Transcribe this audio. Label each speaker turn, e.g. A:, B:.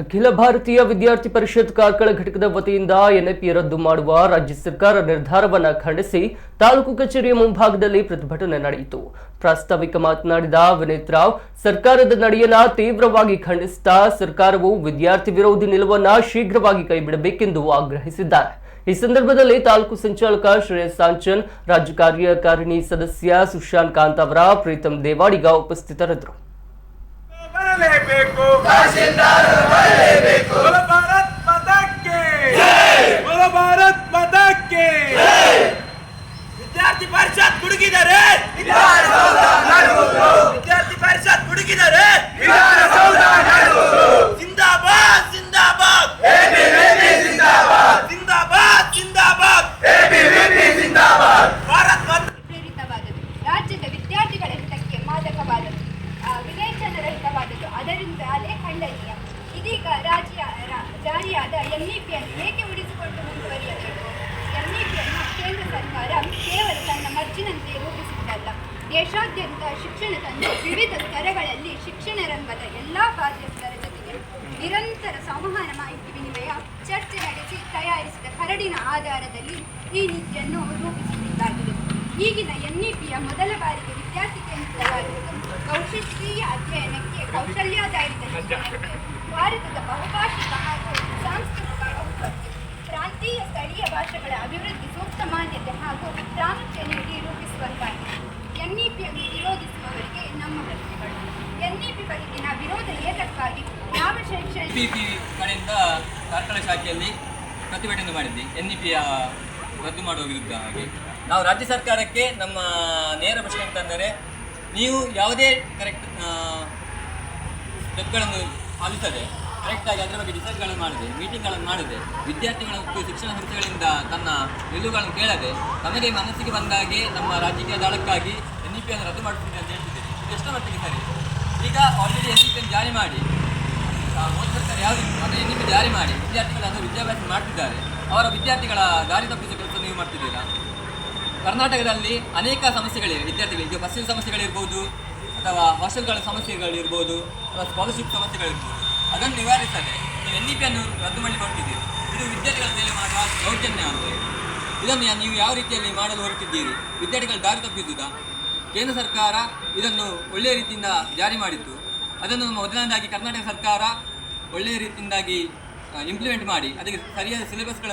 A: ಅಖಿಲ ಭಾರತೀಯ ವಿದ್ಯಾರ್ಥಿ ಪರಿಷತ್ ಕಾರ್ಕಳ ಘಟಕದ ವತಿಯಿಂದ ಎನ್ಐಪಿ ರದ್ದು ಮಾಡುವ ರಾಜ್ಯ ಸರ್ಕಾರ ನಿರ್ಧಾರವನ್ನು ಖಂಡಿಸಿ ತಾಲೂಕು ಕಚೇರಿಯ ಮುಂಭಾಗದಲ್ಲಿ ಪ್ರತಿಭಟನೆ ನಡೆಯಿತು. ಪ್ರಾಸ್ತಾವಿಕ ಮಾತನಾಡಿದ ವಿನೀತ್ ರಾವ್, ಸರ್ಕಾರದ ನಡೆಯನ್ನ ತೀವ್ರವಾಗಿ ಖಂಡಿಸುತ್ತಾ ಸರ್ಕಾರವು ವಿದ್ಯಾರ್ಥಿ ವಿರೋಧಿ ನಿಲುವನ್ನು ಶೀಘ್ರವಾಗಿ ಕೈಬಿಡಬೇಕೆಂದು ಆಗ್ರಹಿಸಿದ್ದಾರೆ. ಈ ಸಂದರ್ಭದಲ್ಲಿ ತಾಲೂಕು ಸಂಚಾಲಕ ಶ್ರೇಯಸ್ ಸಾಂಚನ್, ರಾಜ್ಯ ಕಾರ್ಯಕಾರಿಣಿ ಸದಸ್ಯ ಸುಶಾಂತ್ ಕಾಂತ್ ಅವರ ಪ್ರೀತಂ ದೇವಾಡಿಗ ಉಪಸ್ಥಿತರಿದ್ದರು.
B: ವಿದ್ಯಾರ್ಥಿ ಪರಿಷತ್ ಹುಡುಗಿದ್ದಾರೆ, ವಿದ್ಯಾರ್ಥಿ ಪರಿಷತ್ ಹುಡುಗಿದ್ದಾರೆ, ಜಿಂದಾಬಾದ್ ಜಿಂದಾಬಾದ್ ಜಿಂದಾಬಾದ್ ಜಿಂದಾಬಾದ್ ಭಾರತ್ ಬಂದ್
C: ಪ್ರೇರಿತವಾದದ್ದು, ರಾಜ್ಯದ ವಿದ್ಯಾರ್ಥಿಗಳ ಹಿತಕ್ಕೆ ಮಾದಕವಾದದ್ದು, ವಿವೇಚನರಹಿತವಾದದ್ದು, ಅದರಿಂದಲೇ ಖಂಡನೀಯ. ಇದೀಗ ಜಾರಿಯಾದ ಎನ್ಇಪಿಯನ್ನು ಏಕೆ ಉಳಿಸಿಕೊಂಡು ಮುಂದುವರಿಯಬೇಕು? ಎನ್ಇಪಿಯನ್ನು ಕೇಂದ್ರ ಸರ್ಕಾರ ಕೇವಲ ತನ್ನ ಮರ್ಜಿನಂತೆ ರೂಪಿಸುವುದಲ್ಲ, ದೇಶಾದ್ಯಂತ ಶಿಕ್ಷಣದ ವಿವಿಧ ಸ್ತರಗಳಲ್ಲಿ ಶಿಕ್ಷಣ ರಂಗದ ಎಲ್ಲ ಬಾಧ್ಯಸ್ಥರ ಜೊತೆಗೆ ನಿರಂತರ ಸಂವಹನ, ಮಾಹಿತಿ ವಿನಿಮಯ, ಚರ್ಚೆ ನಡೆಸಿ ತಯಾರಿಸಿದ ಕರಡಿನ ಆಧಾರದಲ್ಲಿ ಈ ನೀತಿಯನ್ನು ರೂಪಿಸುತ್ತಿದ್ದಾಗಿದೆ. ಈಗಿನ ಎನ್ಇಪಿಯ ಮೊದಲ ಬಾರಿಗೆ ವಿದ್ಯಾರ್ಥಿ ಕೇಂದ್ರಿತವಾಗಿದ್ದು, ಕೌಶಲ್ಯ ಅಧ್ಯಯನಕ್ಕೆ, ಕೌಶಲ್ಯಾಧಾರಿತ ಶಿಕ್ಷಣಕ್ಕೆ, ಭಾರತದ ಬಹುಭಾಷಿಕ ಹಾಗೂ ಸಾಂಸ್ಕೃತಿಕ ಔತ್ಪತ್ತಿ, ಪ್ರಾಂತೀಯ ಸ್ಥಳೀಯ ಭಾಷೆಗಳ ಅಭಿವೃದ್ಧಿ, ಸೂಕ್ತ ಮಾನ್ಯತೆ ಹಾಗೂ ಪ್ರಾಮುಖ್ಯ ನೀಡಿ ರೂಪಿಸುವಂತಾಗಿದೆ. ಎನ್ಇಪಿಯನ್ನು ವಿರೋಧಿಸುವವರಿಗೆ ನಮ್ಮ ಪ್ರಶ್ನೆಗಳು: ಎನ್ಇಪಿ ಬಗೆಗಿನ ವಿರೋಧ ಏತಕ್ಕಾಗಿ? ಯಾವ ಶೈಕ್ಷಣಿಕ
D: ಕಡೆಯಿಂದ ಕಾರ್ಕಳ ಶಾಖೆಯಲ್ಲಿ ಪ್ರತಿಭಟನೆ ಮಾಡಿದ್ವಿ ಎನ್ಇಪಿಯ ರದ್ದು ಮಾಡುವ ವಿರುದ್ಧ. ಹಾಗೆ ನಾವು ರಾಜ್ಯ ಸರ್ಕಾರಕ್ಕೆ ನಮ್ಮ ನೇರ ಪ್ರಶ್ನೆ ಅಂತಂದರೆ, ನೀವು ಯಾವುದೇ ಕರೆಕ್ಟ್ ಸ್ಟೆಪ್ಗಳನ್ನು ಪಾಲಿಸದೆ ಕರೆಕ್ಟಾಗಿ ಅದರ ಬಗ್ಗೆ ಡಿಸೈಡ್ಗಳನ್ನು ಮಾಡಿದೆ, ಮೀಟಿಂಗ್ಗಳನ್ನು ಮಾಡಿದೆ, ವಿದ್ಯಾರ್ಥಿಗಳ ಮತ್ತು ಶಿಕ್ಷಣ ಸಂಸ್ಥೆಗಳಿಂದ ತನ್ನ ನಿಲುವುಗಳನ್ನು ಕೇಳದೆ ತಮಗೆ ಮನಸ್ಸಿಗೆ ಬಂದಾಗೆ ನಮ್ಮ ರಾಜಕೀಯ ದಾಳಕ್ಕಾಗಿ ಎನ್ಇಪಿಯನ್ನು ರದ್ದು ಮಾಡುತ್ತಿದೆ ಅಂತ ಹೇಳ್ತಿದ್ದೀರಿ. ಇದು ಎಷ್ಟರ ಮಟ್ಟಿಗೆ ಸರಿ? ಈಗ ಆಲ್ರೆಡಿ ಎನ್ಇಪಿಯನ್ನು ಜಾರಿ ಮಾಡಿ, ಮೋದಿ ಸರ್ಕಾರ ಯಾವುದಿತ್ತು ಅದನ್ನು ಎನ್ಇಪಿ ಜಾರಿ ಮಾಡಿ ವಿದ್ಯಾರ್ಥಿಗಳನ್ನು ವಿದ್ಯಾಭ್ಯಾಸ ಮಾಡ್ತಿದ್ದಾರೆ. ಅವರ ವಿದ್ಯಾರ್ಥಿಗಳ ದಾರಿ ತಪ್ಪಿಸುವ ಕೆಲಸ ನೀವು ಮಾಡ್ತಿದ್ದೀರಾ? ಕರ್ನಾಟಕದಲ್ಲಿ ಅನೇಕ ಸಮಸ್ಯೆಗಳಿವೆ ವಿದ್ಯಾರ್ಥಿಗಳಿಗೆ. ಬಸ್ಸಿನ ಸಮಸ್ಯೆಗಳಿರ್ಬೋದು, ಅಥವಾ ಹಾಸ್ಟೆಲ್ಗಳ ಸಮಸ್ಯೆಗಳಿರ್ಬೋದು, ಅಥವಾ ಸ್ಕಾಲರ್ಶಿಪ್ ಸಮಸ್ಯೆಗಳಿರ್ಬೋದು. ಅದನ್ನು ನಿವಾರಿಸದೆ ನೀವು ಎನ್ಇಪಿಯನ್ನು ರದ್ದು ಮಾಡಿ ಹೊರಟಿದ್ದೀರಿ. ಇದು ವಿದ್ಯಾರ್ಥಿಗಳ ಮೇಲೆ ಮಾಡುವ ದೌರ್ಜನ್ಯ ಅಂತ. ಇದನ್ನು ನೀವು ಯಾವ ರೀತಿಯಲ್ಲಿ ಮಾಡಲು ಹೊರಟಿದ್ದೀರಿ? ವಿದ್ಯಾರ್ಥಿಗಳ ದಾರಿ ತಪ್ಪಿಸುವುದಾ? ಕೇಂದ್ರ ಸರ್ಕಾರ ಇದನ್ನು ಒಳ್ಳೆಯ ರೀತಿಯಿಂದ ಜಾರಿ ಮಾಡಿತ್ತು. ಅದನ್ನು ಮೊದಲನೇದಾಗಿ ಕರ್ನಾಟಕ ಸರ್ಕಾರ ಒಳ್ಳೆಯ ರೀತಿಯಿಂದಾಗಿ ಇಂಪ್ಲಿಮೆಂಟ್ ಮಾಡಿ ಅದಕ್ಕೆ ಸರಿಯಾದ ಸಿಲೆಬಸ್ಗಳನ್ನು